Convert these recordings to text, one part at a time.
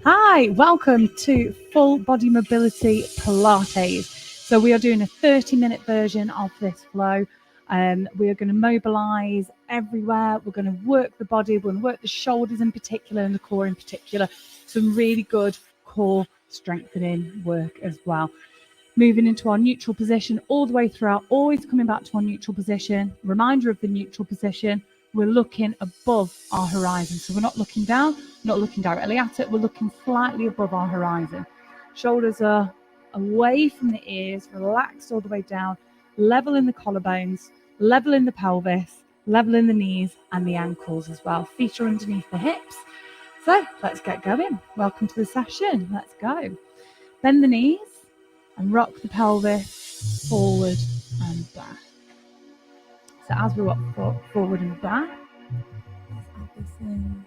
Hi, welcome to Full Body Mobility Pilates. So we are doing a 30-minute version of this flow. We are going to mobilize everywhere. We're going to work the body. We're going to work the shoulders in particular and the core in particular. Some really good core strengthening work as well. Moving into our neutral position all the way throughout, always coming back to our neutral position. Reminder of the neutral position. We're looking above our horizon. So we're not looking down, not looking directly at it. We're looking slightly above our horizon. Shoulders are away from the ears, relaxed all the way down, level in the collarbones, level in the pelvis, level in the knees and the ankles as well. Feet are underneath the hips. So let's get going. Welcome to the session. Let's go. Bend the knees and rock the pelvis forward and back. So as we rock forward and back, let's add this in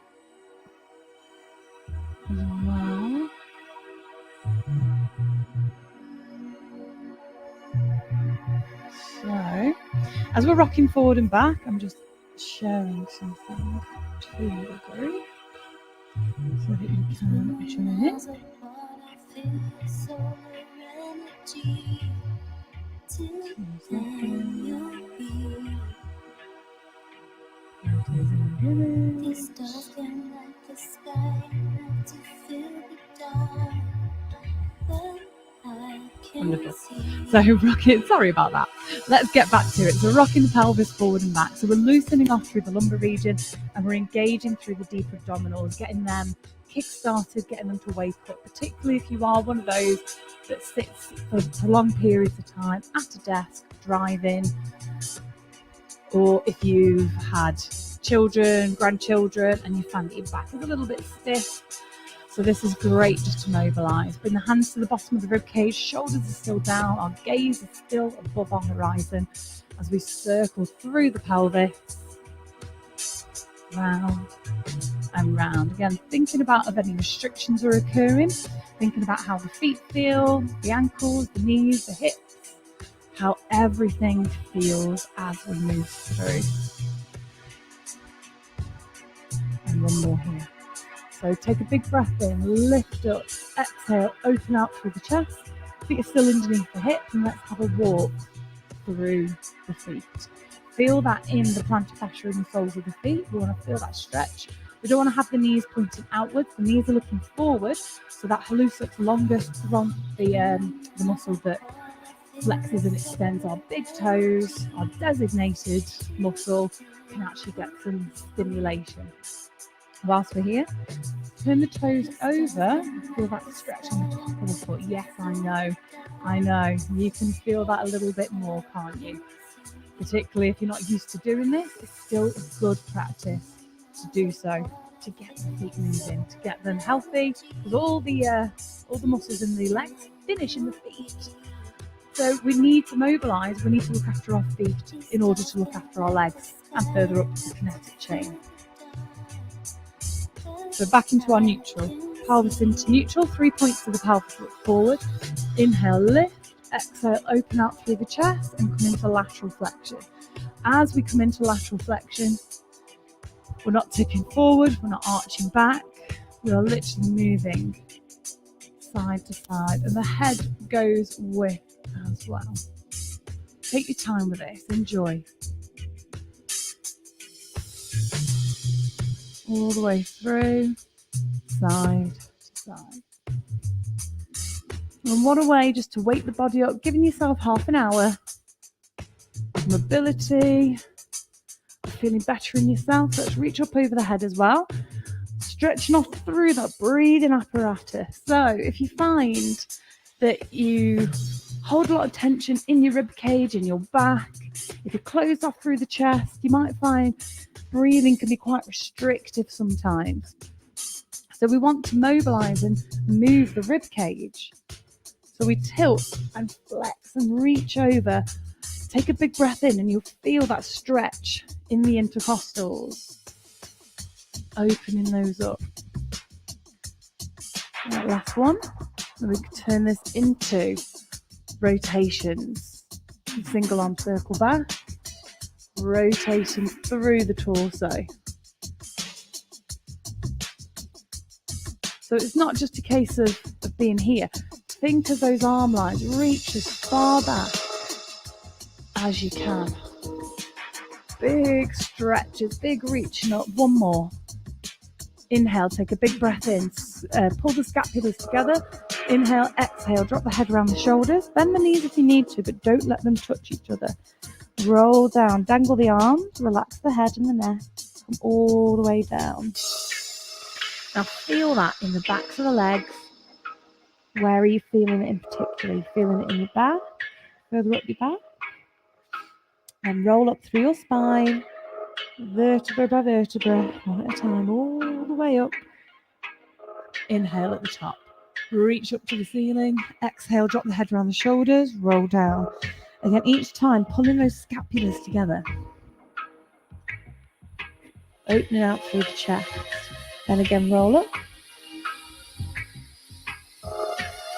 as well. So, as we're rocking forward and back, I'm just sharing something to the group so that you can join it. Wonderful. So rocking, sorry about that. Let's get back to it. So rocking the pelvis forward and back. So we're loosening off through the lumbar region and we're engaging through the deep abdominals, getting them kick-started, getting them to wake up, particularly if you are one of those that sits for prolonged periods of time at a desk, driving, or if you've had children, grandchildren, and you find that your back is a little bit stiff. So this is great just to mobilise. Bring the hands to the bottom of the ribcage, shoulders are still down, our gaze is still above our horizon as we circle through the pelvis, round and round. Again, thinking about if any restrictions are occurring, thinking about how the feet feel, the ankles, the knees, the hips, how everything feels as we move through. And one more here. So take a big breath in, lift up, exhale, open out through the chest. Feet are still underneath the hips, and let's have a walk through the feet. Feel that in the plantar fascia in the soles of the feet. We want to feel that stretch. We don't want to have the knees pointing outwards. The knees are looking forward, so that hallucix longus from the muscle that flexes and extends our big toes, our designated muscle, can actually get some stimulation. Whilst we're here, turn the toes over and feel that stretch on the top of the foot. Yes, I know. You can feel that a little bit more, can't you? Particularly if you're not used to doing this, it's still a good practice to do so, to get the feet moving, to get them healthy, because all the muscles in the legs finish in the feet. So we need to mobilise, we need to look after our feet in order to look after our legs and further up the kinetic chain. So back into our neutral, pelvis into neutral, 3 points of the pelvis look forward. Inhale, lift, exhale, open out through the chest and come into lateral flexion. As we come into lateral flexion, we're not tipping forward, we're not arching back, we are literally moving side to side and the head goes with as well. Take your time with this, enjoy. All the way through, side to side. And what a way just to wake the body up, giving yourself half an hour of mobility, feeling better in yourself. So let's reach up over the head as well, stretching off through that breathing apparatus. So if you find that you hold a lot of tension in your rib cage, in your back, if you're closed off through the chest, you might find breathing can be quite restrictive sometimes. So we want to mobilize and move the rib cage. So we tilt and flex and reach over. Take a big breath in and you'll feel that stretch in the intercostals, opening those up. And that last one, and we can turn this into rotations. Single arm circle back, rotating through the torso. So it's not just a case of being here. Think of those arm lines. Reach as far back as you can. Big stretches, big reaching up. One more. Inhale, take a big breath in. Pull the scapulas together. Inhale, exhale, drop the head around the shoulders. Bend the knees if you need to, but don't let them touch each other. Roll down, dangle the arms, relax the head and the neck. Come all the way down. Now feel that in the backs of the legs. Where are you feeling it in particular? Are you feeling it in your back? Further up your back? And roll up through your spine, vertebra by vertebra, one at a time, all the way up. Inhale at the top. Reach up to the ceiling. Exhale, drop the head around the shoulders, roll down. Again, each time, pulling those scapulas together. Opening out through the chest. Then again, roll up.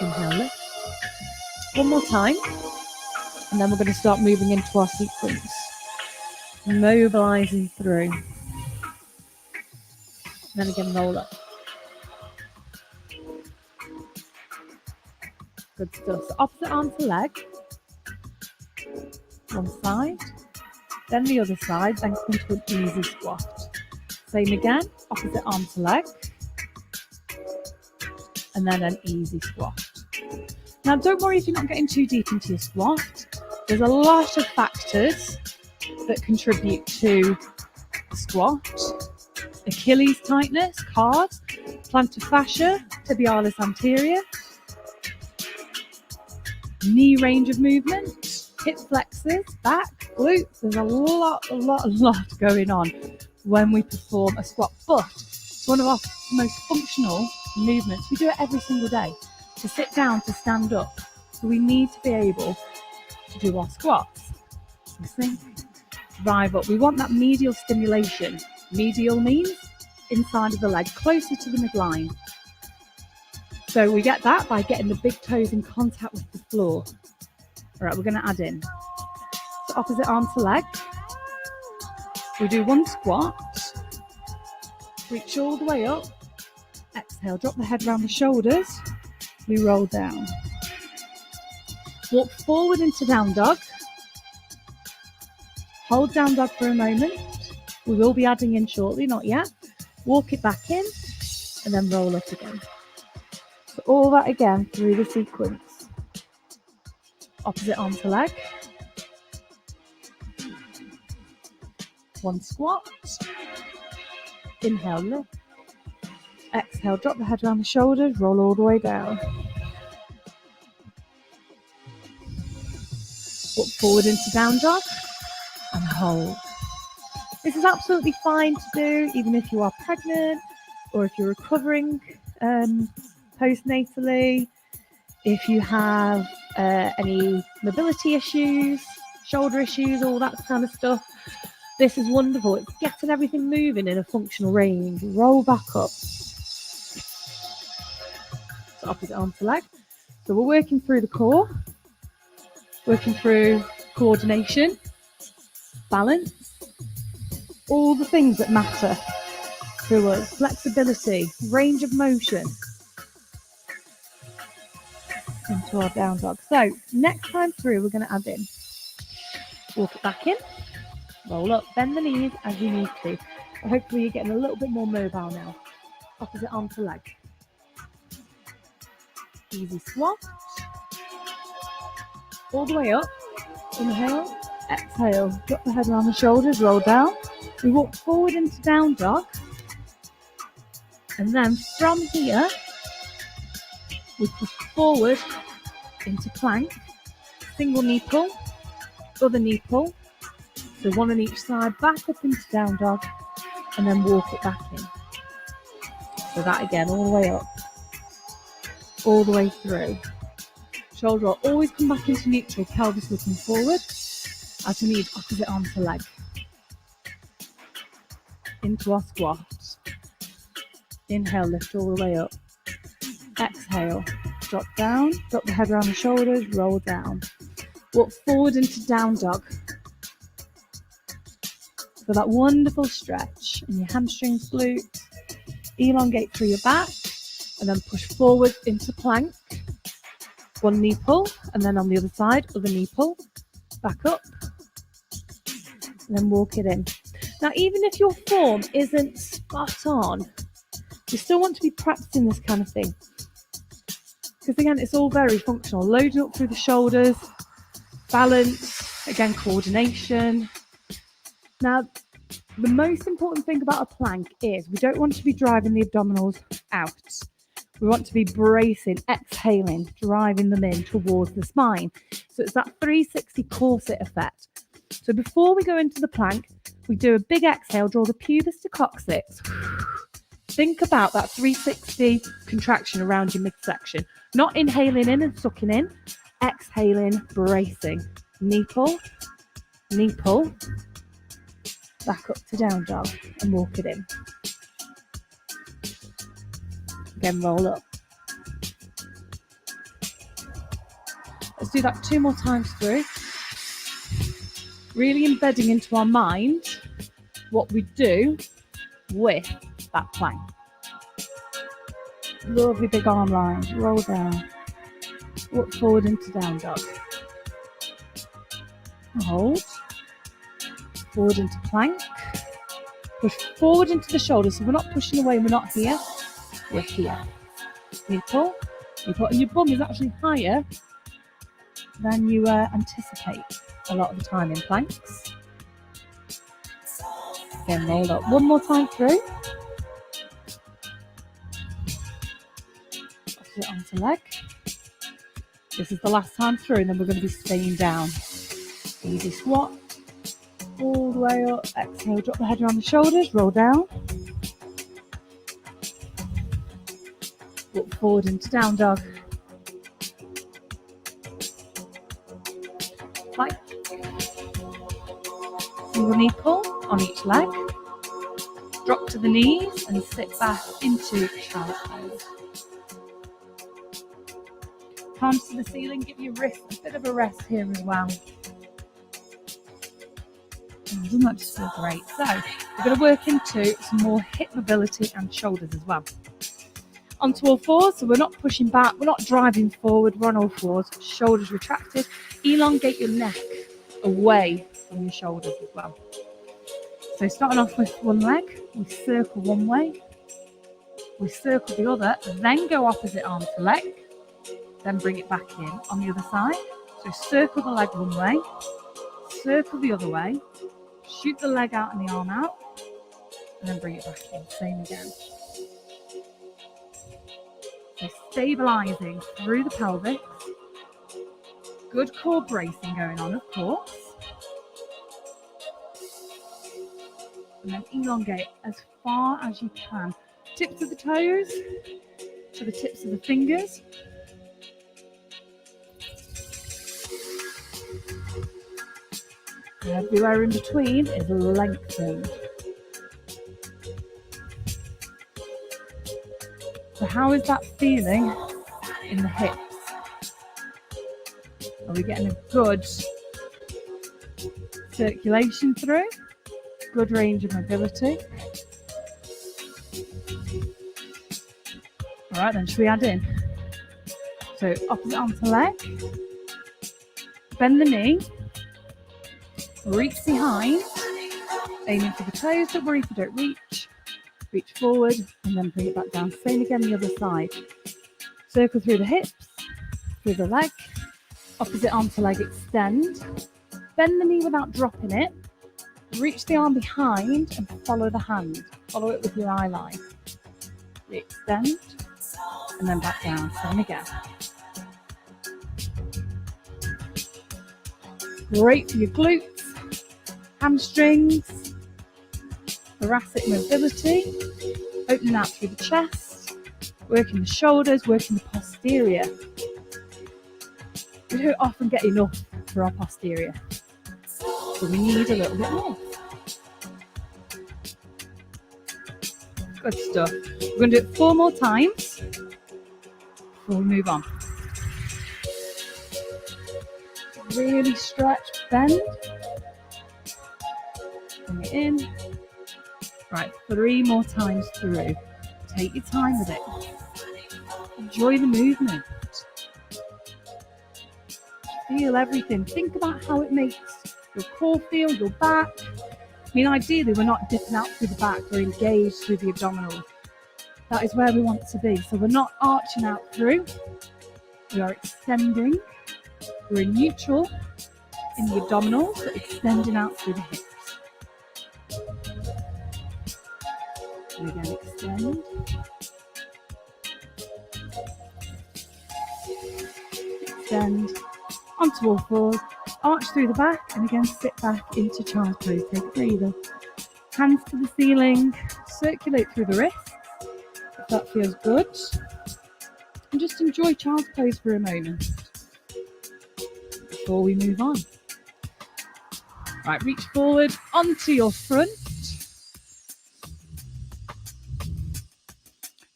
Inhale, lift. One more time. And then we're going to start moving into our sequence. Mobilizing through. Then again, roll up. Good stuff. So opposite arm to leg. One side. Then the other side. Then come into an easy squat. Same again. Opposite arm to leg. And then an easy squat. Now, don't worry if you're not getting too deep into your squat. There's a lot of factors that contribute to the squat. Achilles tightness, calves, plantar fascia, tibialis anterior, knee range of movement, hip flexors, back, glutes. There's a lot going on when we perform a squat, but it's one of our most functional movements. We do it every single day. To sit down, to stand up. So we need to be able to do our squats. You see? Drive up. We want that medial stimulation. Medial means inside of the leg, closer to the midline. So we get that by getting the big toes in contact with the floor. All right, we're going to add in. So opposite arm to leg. We do one squat. Reach all the way up. Exhale, drop the head around the shoulders. We roll down. Walk forward into down dog. Hold down dog for a moment. We will be adding in shortly, not yet. Walk it back in and then roll up again. So all that again through the sequence. Opposite arm to leg. One squat. Inhale, lift. Exhale, drop the head around the shoulders, roll all the way down. Walk forward into down dog and hold. This is absolutely fine to do even if you are pregnant or if you're recovering postnatally, if you have any mobility issues, shoulder issues, all that kind of stuff. This is wonderful. It's getting everything moving in a functional range. Roll back up. So opposite arm to leg. So we're working through the core, working through coordination, balance, all the things that matter to us, flexibility, range of motion into our down dog. So next time through, we're going to add in, walk it back in, roll up, bend the knees as you need to. But hopefully you're getting a little bit more mobile now. Opposite arm to leg. Easy squat. All the way up. Inhale, exhale, drop the head around the shoulders, roll down. We walk forward into down dog. And then from here, we push forward into plank. Single knee pull, other knee pull. So one on each side, back up into down dog, and then walk it back in. So that again, all the way up, all the way through. Shoulder roll, always come back into neutral, pelvis looking forward, as we need opposite arm to leg. Into our squat. Inhale, lift all the way up. Exhale, drop down, drop the head around the shoulders, roll down. Walk forward into down dog. So that wonderful stretch in your hamstrings, glutes. Elongate through your back. and then push forward into plank. One knee pull, and then on the other side, other knee pull, back up, and then walk it in. Now, even if your form isn't spot on, you still want to be practicing this kind of thing. Because again, it's all very functional. Loading up through the shoulders, balance, again, coordination. Now, the most important thing about a plank is we don't want to be driving the abdominals out. We want to be bracing, exhaling, driving them in towards the spine. So it's that 360 corset effect. So before we go into the plank, we do a big exhale, draw the pubis to coccyx. Think about that 360 contraction around your midsection. Not inhaling in and sucking in, exhaling, bracing. Knee pull, back up to down dog and walk it in. Again, roll up. Let's do that 2 more times through. Really embedding into our mind what we do with that plank. Lovely big arm lines, roll down, walk forward into down dog. Hold, forward into plank, push forward into the shoulders, so we're not pushing away, we're not here, we're here. Knee pull, and your bum is actually higher than you anticipate a lot of the time in planks. Again, roll up. 1 more time through. Opposite onto leg. This is the last time through, and then we're going to be staying down. Easy squat. All the way up. Exhale, drop the head around the shoulders, roll down. Walk forward into down dog. Like single knee pull on each leg. Drop to the knees and sit back into child's pose. Palms to the ceiling, give your wrists a bit of a rest here as well. Doesn't that just feel great? So we're going to work into some more hip mobility and shoulders as well. Onto all fours, so we're not pushing back, we're not driving forward, we're on all fours, shoulders retracted. Elongate your neck away from your shoulders as well. So starting off with one leg, we circle one way, we circle the other, then go opposite arm to leg, then bring it back in on the other side. So circle the leg one way, circle the other way, shoot the leg out and the arm out, and then bring it back in. Same again. So stabilising through the pelvis. Good core bracing going on, of course. And then elongate as far as you can. Tips of the toes to the tips of the fingers. And everywhere in between is lengthened. So how is that feeling in the hips? Are we getting a good circulation through? Good range of mobility. All right, then should we add in? So opposite arm to leg. Bend the knee. Reach behind. Aiming for the toes. Don't worry if you don't reach. Reach forward and then bring it back down. Same again the other side. Circle through the hips, through the leg. Opposite arm to leg, extend. Bend the knee without dropping it. Reach the arm behind and follow the hand. Follow it with your eye line. Re-extend and then back down. Same again. Great for your glutes, hamstrings, thoracic mobility, opening out through the chest, working the shoulders, working the posterior. We don't often get enough for our posterior, so we need a little bit more. Good stuff. We're going to do it 4 more times before we move on. Really stretch, bend. Bring it in. Right, 3 more times through. Take your time with it. Enjoy the movement. Feel everything. Think about how it makes your core feel, your back. I mean, ideally, we're not dipping out through the back, we're engaged through the abdominal. That is where we want to be. So we're not arching out through, we are extending. We're in neutral in the abdominals, but extending out through the hips. And again, extend. Extend onto all fours, arch through the back, and again sit back into child's pose. Take a breather. Hands to the ceiling, circulate through the wrists, if that feels good. And just enjoy child's pose for a moment before we move on. Right, reach forward onto your front.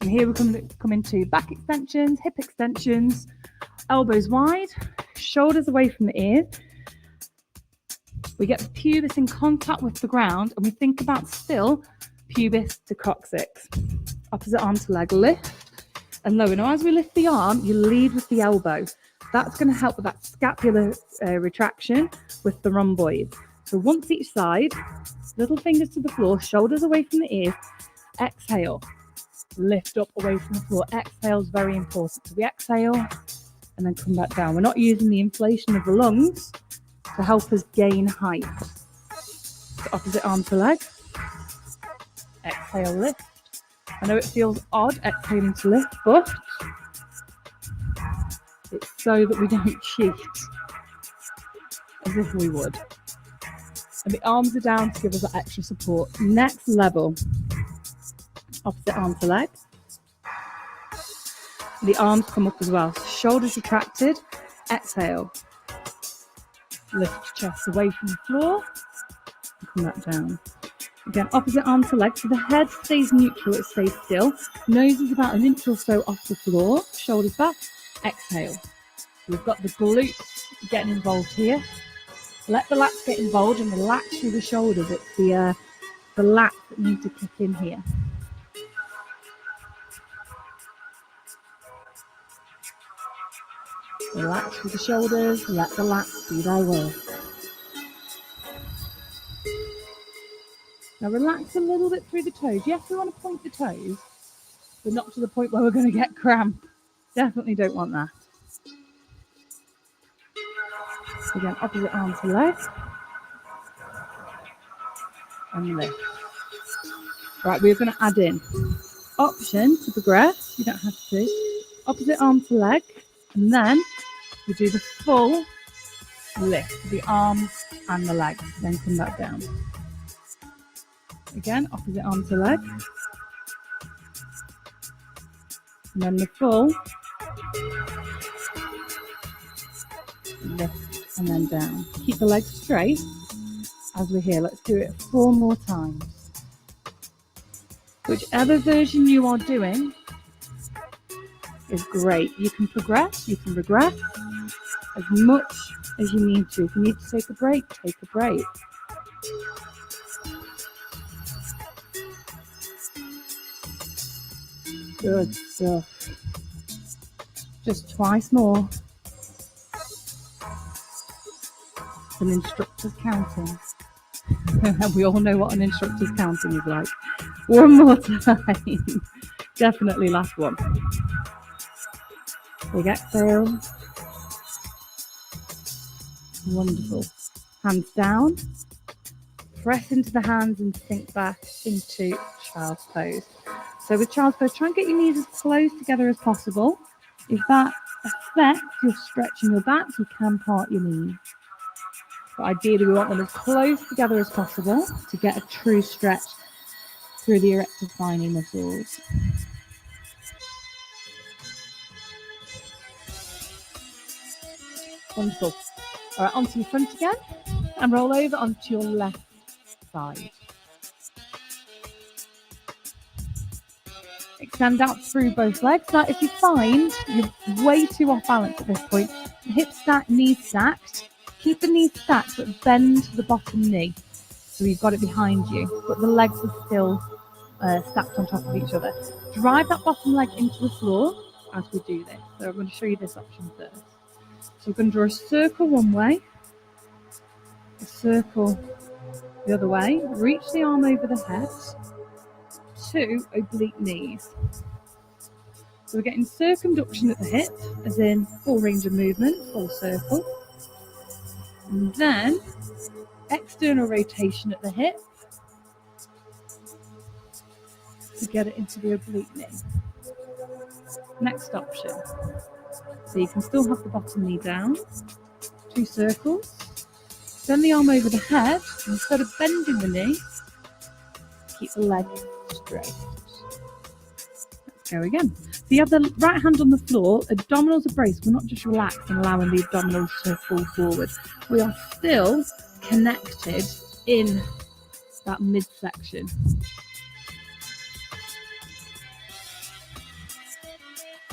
And here we come into back extensions, hip extensions, elbows wide, shoulders away from the ears. We get the pubis in contact with the ground, and we think about still pubis to coccyx. Opposite arm to leg, lift and lower. Now, as we lift the arm, you lead with the elbow. That's going to help with that scapular retraction with the rhomboid. So once each side, little fingers to the floor, shoulders away from the ears. Exhale, lift up away from the floor. Exhale is very important. So we exhale and then come back down. We're not using the inflation of the lungs to help us gain height. So opposite arm to leg. Exhale, lift. I know it feels odd exhaling to lift, but it's so that we don't cheat as if we would. And the arms are down to give us that extra support. Next level. Opposite arm to leg. The arms come up as well. Shoulders retracted. Exhale. Lift chest away from the floor. And come back down. Again, opposite arm to leg. So the head stays neutral, it stays still. Nose is about an inch or so off the floor. Shoulders back. Exhale. We've got the glutes getting involved here. Let the lats get involved and relax through the shoulders. It's the lats that need to kick in here. Relax through the shoulders, let the lats do their work. Now relax a little bit through the toes. Yes, we want to point the toes, but not to the point where we're going to get cramp. Definitely don't want that. Again, opposite arm to leg. And lift. Right, we're going to add in option to progress. You don't have to. Opposite arm to leg. And then we do the full lift, the arms and the legs, then come back down. Again, opposite arm to leg. And then the full lift and then down. Keep the legs straight as we're here. Let's do it 4 more times. Whichever version you are doing is great. You can progress, you can regress as much as you need to. If you need to take a break, take a break. Good stuff. Just twice more. An instructor's counting. We all know what an instructor's counting is like. 1 more time. Definitely last one. Big exhale. Wonderful. Hands down. Press into the hands and sink back into child's pose. So with child's pose, try and get your knees as close together as possible. If that affects your stretching your back, you can part your knees. But ideally, we want them as close together as possible to get a true stretch through the erector spinae muscles. Wonderful. All right, onto your front again and roll over onto your left side. Extend out through both legs. Now, if you find you're way too off balance at this point, hips stacked, knees stacked, keep the knees stacked, but bend the bottom knee. So you've got it behind you, but the legs are still stacked on top of each other. Drive that bottom leg into the floor as we do this. So I'm going to show you this option first. So we're going to draw a circle one way, a circle the other way, reach the arm over the head, 2 oblique knees. So we're getting circumduction at the hip, as in full range of movement, full circle. And then external rotation at the hip to get it into the oblique knee. Next option. So you can still have the bottom knee down, 2 circles. Then the arm over the head, and instead of bending the knee, keep the leg straight. Let's go again. So you have the right hand on the floor, abdominals are braced. We're not just relaxed and allowing the abdominals to fall forward. We are still connected in that midsection.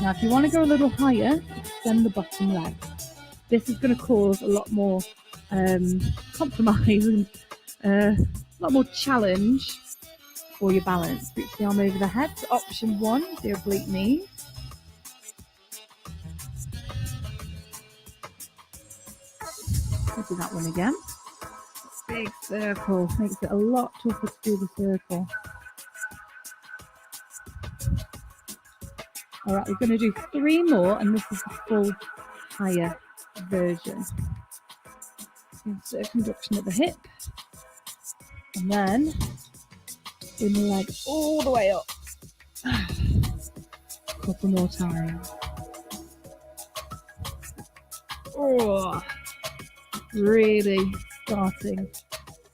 Now, if you want to go a little higher, extend the bottom leg. This is going to cause a lot more compromise and a lot more challenge for your balance. Reach the arm over the head. So option 1, the oblique knee. We'll do that one again. Big circle. Makes it a lot tougher to do the circle. All right, we're going to do 3 more, and this is the full higher version. Circumduction at the hip, and then bring the leg all the way up. A couple more times. Oh, really starting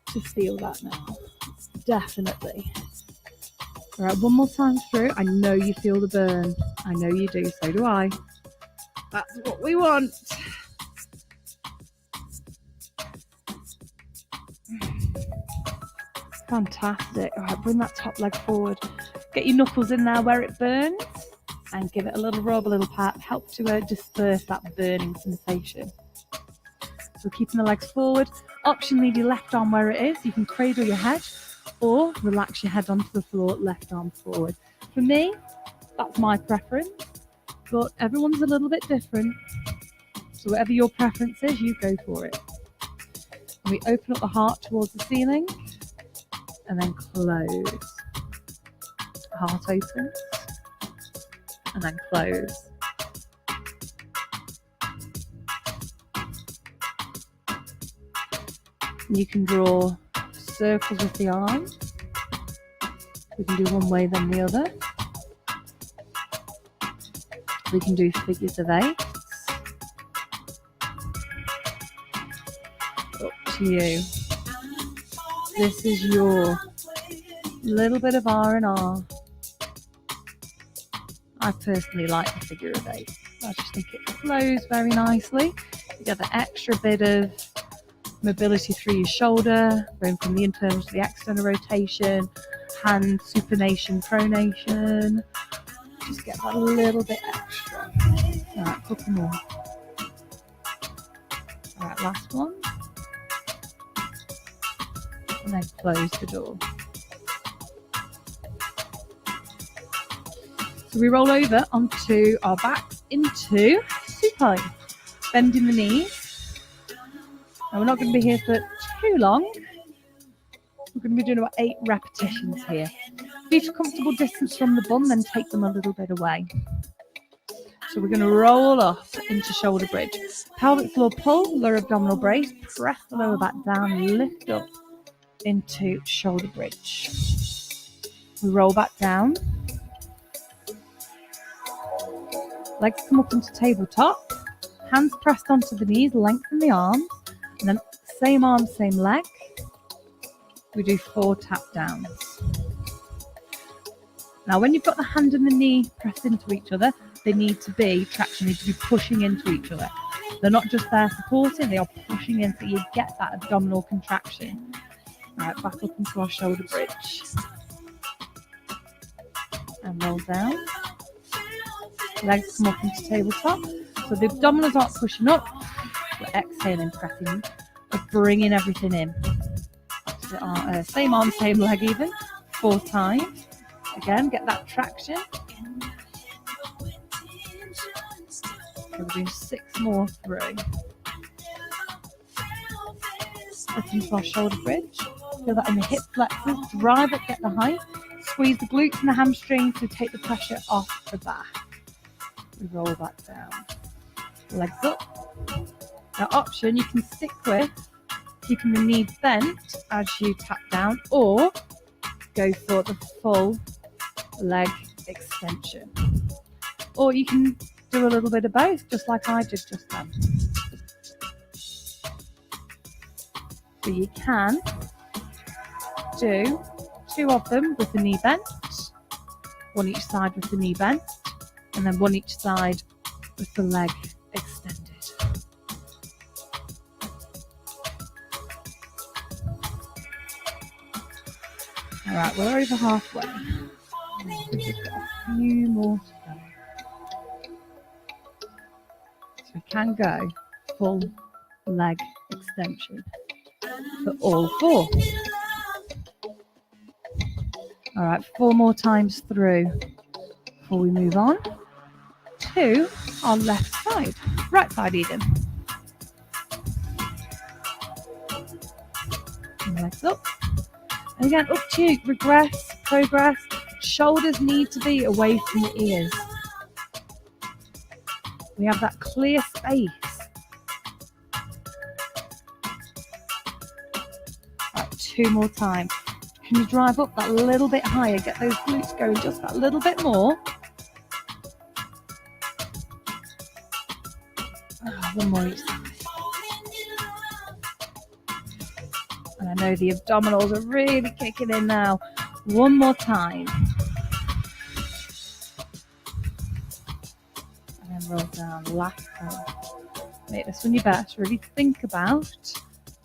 to feel that now. Definitely. All right, one more time through. I know you feel the burn. I know you do. So do I. That's what we want. Fantastic. All right, bring that top leg forward. Get your knuckles in there where it burns and give it a little rub, a little pat. Help to disperse that burning sensation. So keeping the legs forward. Option, leave your left arm where it is. You can cradle your head or relax your head onto the floor, left arm forward. For me, that's my preference, but everyone's a little bit different. So whatever your preference is, you go for it. And we open up the heart towards the ceiling. And then close. Heart opens. And then close. And you can draw circles with the arm. We can do one way then the other. We can do figures of 8. Up to you. This is your little bit of R&R. I personally like the figure of 8. I just think it flows very nicely. You get the extra bit of mobility through your shoulder, going from the internal to the external rotation, hand supination, pronation. Just get that a little bit extra. All right, a couple more. All right, last one. And then close the door. So we roll over onto our backs into supine, bending the knees. Now we're not going to be here for too long. We're going to be doing about 8 repetitions here. Feet a comfortable distance from the bum, then take them a little bit away. So we're going to roll off into shoulder bridge. Pelvic floor pull, lower abdominal brace, press the lower back down, lift up into shoulder bridge. We roll back down. Legs come up into tabletop. Hands pressed onto the knees, lengthen the arms. And then same arm, same leg. We do 4 tap downs. Now when you've got the hand and the knee pressed into each other, they need to be traction, need to be pushing into each other. They're not just there supporting, they are pushing in so you get that abdominal contraction. All right, back up into our shoulder bridge. And roll down. Legs come up into tabletop. So the abdominals aren't pushing up. We're exhaling, pressing, we're bringing everything in. So same arm, same leg even. 4 times. Again, get that traction. we're doing 6 more through. Up into our shoulder bridge. Feel that in the hip flexors. Drive up, get the height. Squeeze the glutes and the hamstrings to take the pressure off the back. We roll that down. Legs up. Now option you can stick with keeping the knee bent as you tap down, or go for the full leg extension. Or you can do a little bit of both, just like I did just then. So you can do 2 of them with the knee bent, 1 each side with the knee bent, and then 1 each side with the leg extended. All right, we're over halfway. We've got a few more to go. So we can go full leg extension for all 4. All right, 4 more times through before we move on to our left side, right side even. And legs up. And again, up to you, regress, progress. Shoulders need to be away from the ears. We have that clear space. Right, 2 more times. Can you drive up that little bit higher? Get those glutes going just that little bit more. 1 more each side. And I know the abdominals are really kicking in now. 1 more time. And then roll down. Last one. Make this one your best. Really think about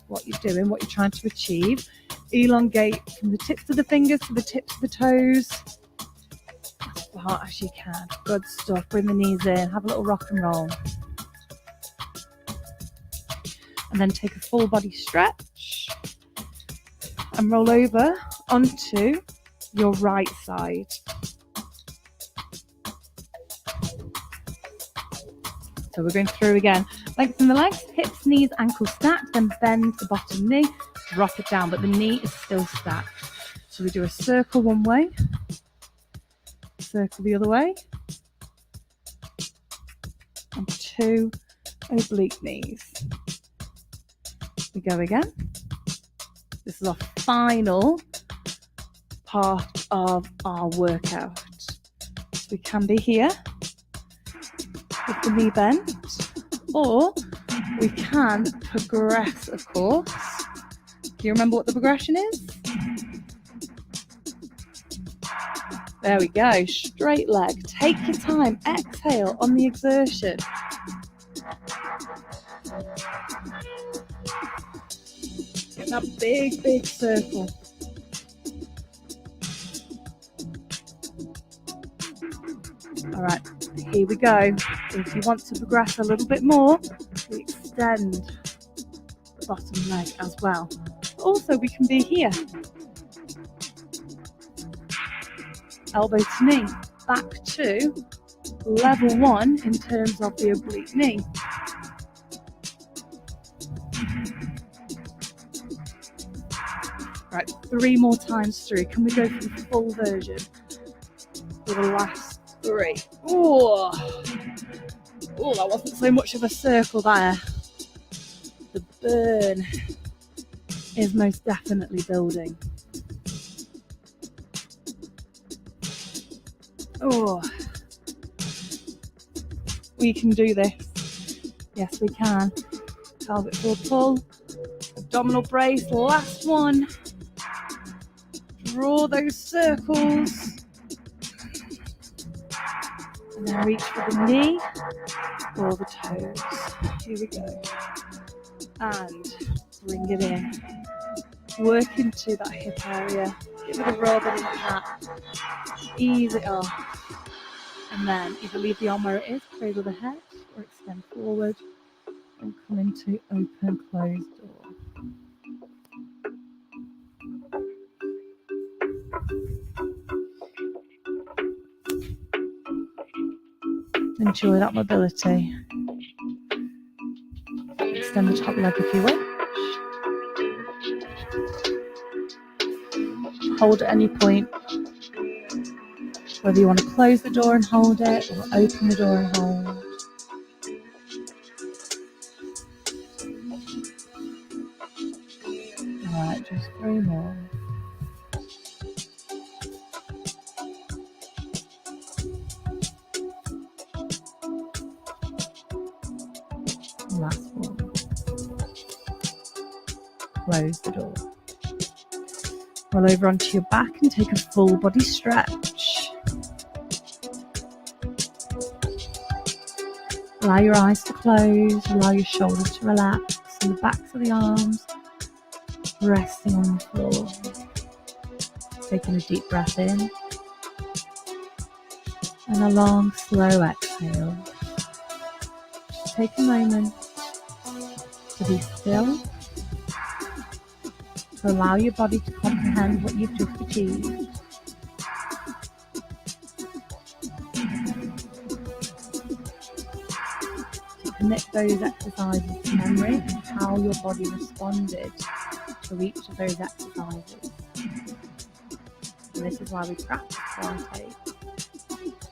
what you're doing, what you're trying to achieve. Elongate from the tips of the fingers to the tips of the toes. As far as you can. Good stuff. Bring the knees in. Have a little rock and roll. And then take a full body stretch. And roll over onto your right side. So we're going through again. Lengthen the legs, hips, knees, ankles stacked, then bend the bottom knee, drop it down, but the knee is still stacked. So we do a circle one way, circle the other way, and 2 oblique knees. We go again. This is our final part of our workout. So we can be here with the knee bent, or we can progress, of course. Do you remember what the progression is? There we go, straight leg. Take your time, exhale on the exertion. Get that big, big circle. All right, here we go. If you want to progress a little bit more, we extend the bottom leg as well. Also, we can be here. Elbow to knee, back to level 1 in terms of the oblique knee. Right, 3 more times through. Can we go for the full version for the last 3? Oh, that wasn't so much of a circle there. The burn is most definitely building. Oh, we can do this. Yes, we can. Pelvic floor pull, abdominal brace, last one. Draw those circles. And then reach for the knee or the toes. Here we go. And bring it in. Work into that hip area. Give it a rub and a pat. Ease it off. And then either leave the arm where it is, cradle the head, or extend forward and come into open, closed door. Enjoy that mobility. extend the top leg if you wish. Hold at any point, whether you want to close the door and hold it or open the door and hold. Alright, just 3 more. Last one. Close the door. Roll over onto your back and take a full body stretch. Allow your eyes to close, allow your shoulders to relax, and the backs of the arms resting on the floor. Taking a deep breath in and a long, slow exhale. Just take a moment to be still, to allow your body to comprehend what you've just achieved. To commit those exercises to memory and how your body responded to each of those exercises. And this is why we practice Pilates.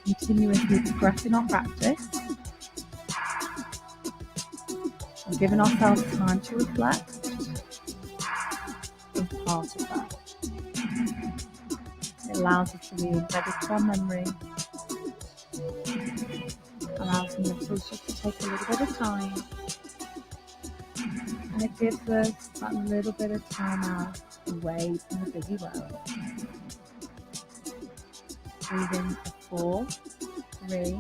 Continuously progressing our practice and giving ourselves time to reflect is part of that. It allows us to be embedded to our memory, allows the muscles just to take a little bit of time, and it gives us that little bit of time out away from the busy world. Breathe in for 4, 3,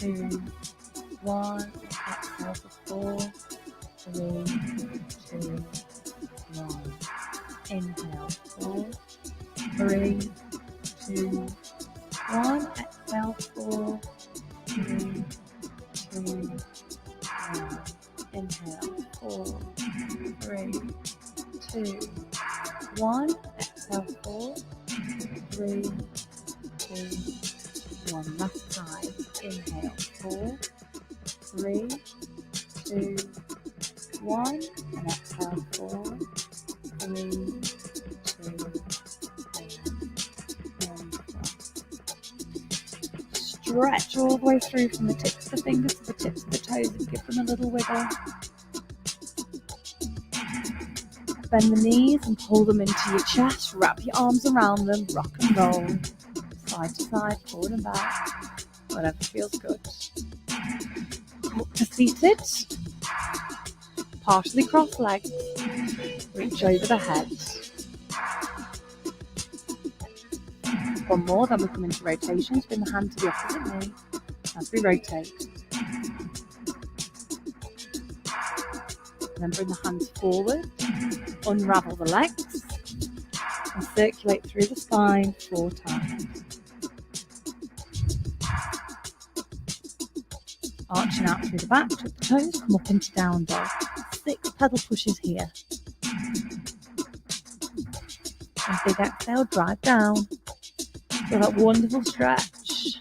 2, 1. Exhale for 4, 3, 2, 1. Inhale 4, 3, 2, 1. Exhale 4, 3, 2, 1. Inhale 4, 3, 2, 1. Exhale 4, 3, 2, 1. Last time. Inhale 4, 3, 2, 1. And exhale 4, 3, 2, 1. Stretch all the way through from the tips of the fingers to the tips of the toes and give them a little wiggle. Bend the knees and pull them into your chest. Wrap your arms around them. Rock and roll. Side to side, forward and back. Whatever feels good. Come up to seated. Partially cross legs. Reach over the head. One more, then we come into rotations. Bring the hand to the opposite knee as we rotate. And then bring the hands forward. Unravel the legs. And circulate through the spine 4 times. Arching out through the back, tuck the toes, come up into down dog. 6 pedal pushes here. And big exhale, drive down. Feel that wonderful stretch.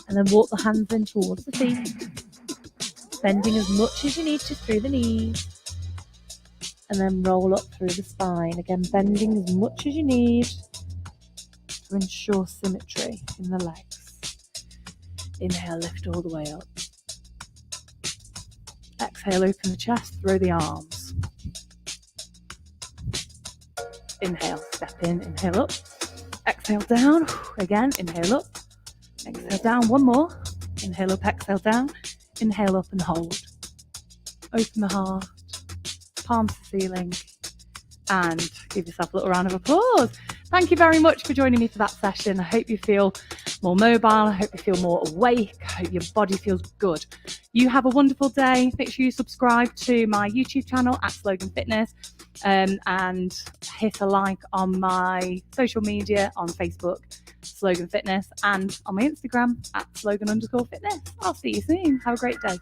And then walk the hands in towards the feet. Bending as much as you need to through the knees. And then roll up through the spine. Again, bending as much as you need to ensure symmetry in the legs. Inhale, lift all the way up. Exhale, open the chest, throw the arms. Inhale, step in, inhale up. Exhale down, again, inhale up. Exhale down, one more. Inhale up, exhale down. Inhale up and hold. Open the heart, palms to ceiling, and give yourself a little round of applause. Thank you very much for joining me for that session. I hope you feel more mobile. I hope you feel more awake. I hope your body feels good. You have a wonderful day. Make sure you subscribe to my YouTube channel at Slogan Fitness, and hit a like on my social media on Facebook, Slogan Fitness, and on my Instagram at Slogan_Fitness. I'll see you soon. Have a great day.